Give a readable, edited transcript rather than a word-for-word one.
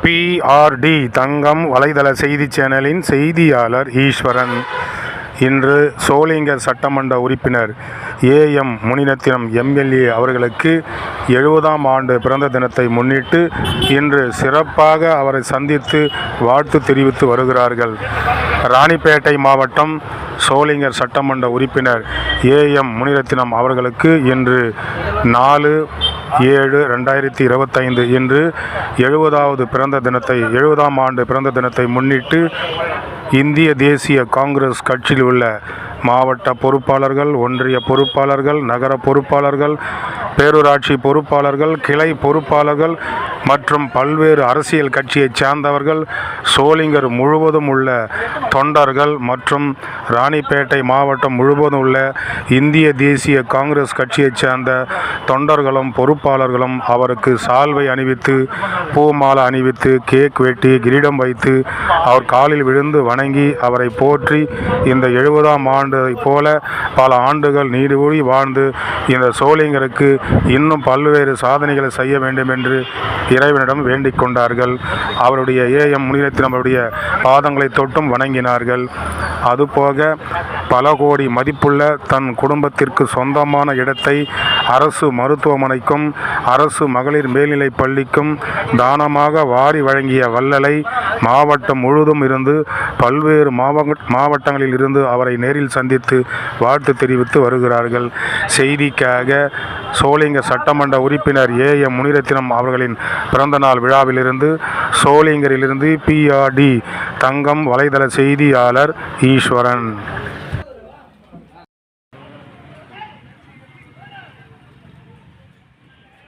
PRD தங்கம் வலைதள செய்தி சேனலின் செய்தியாளர் ஈஸ்வரன். இன்று சோளிங்கர் சட்டமன்ற உறுப்பினர் AM முனிரத்தினம் MLA அவர்களுக்கு 70ஆம் ஆண்டு பிறந்த தினத்தை முன்னிட்டு இன்று சிறப்பாக அவரை சந்தித்து வாழ்த்து தெரிவித்து வருகிறார்கள். ராணிப்பேட்டை மாவட்டம் சோளிங்கர் சட்டமன்ற உறுப்பினர் AM முனிரத்தினம் அவர்களுக்கு இன்று 4/7/2025 இன்று 70ஆம் ஆண்டு பிறந்த தினத்தை முன்னிட்டு இந்திய தேசிய காங்கிரஸ் கட்சியில் உள்ள மாவட்ட பொறுப்பாளர்கள், ஒன்றிய பொறுப்பாளர்கள், நகர பொறுப்பாளர்கள், பேரூராட்சி பொறுப்பாளர்கள், கிளை பொறுப்பாளர்கள் மற்றும் பல்வேறு அரசியல் கட்சியைச் சேர்ந்தவர்கள், சோளிங்கர் முழுவதும் உள்ள தொண்டர்கள் மற்றும் ராணிப்பேட்டை மாவட்டம் முழுவதும் உள்ள இந்திய தேசிய காங்கிரஸ் கட்சியைச் சேர்ந்த தொண்டர்களும் பொறுப்பாளர்களும் அவருக்கு சால்வை அணிவித்து, பூமாலை அணிவித்து, கேக் வெட்டி, கிரீடம் வைத்து அவர் காலில் விழுந்து வணங்கி அவரை போற்றி இந்த 70ஆம் ஆண்டு போல பல ஆண்டுகள் நீடூழி வாழ்ந்து இந்த சோளிங்கருக்கு இன்னும் பல்வேறு சாதனைகளை செய்ய வேண்டும் என்று இறைவனிடம் வேண்டிக் கொண்டார்கள். அவருடைய AM முனிரத்தினம் அவருடைய பாதங்களை தொட்டும் வணங்கினார்கள். அதுபோக பல கோடி மதிப்புள்ள தன் குடும்பத்திற்கு சொந்தமான இடத்தை அரசு மருத்துவமனைக்கும் அரசு மகளிர் மேல்நிலைப் பள்ளிக்கும் தானமாக வாரி வழங்கிய வள்ளலை மாவட்டம் முழுவதும் இருந்து பல்வேறு மாவட்டங்களில் இருந்து அவரை நேரில் சந்தித்து வாழ்த்து தெரிவித்து வருகிறார்கள். செய்திக்காக சோளிங்கர் சட்டமன்ற உறுப்பினர் AM முனிரத்தினம் அவர்களின் பிறந்தநாள் விழாவிலிருந்து சோளிங்கரிலிருந்து PRD தங்கம் வலைதள செய்தியாளர் ஈஸ்வரன்.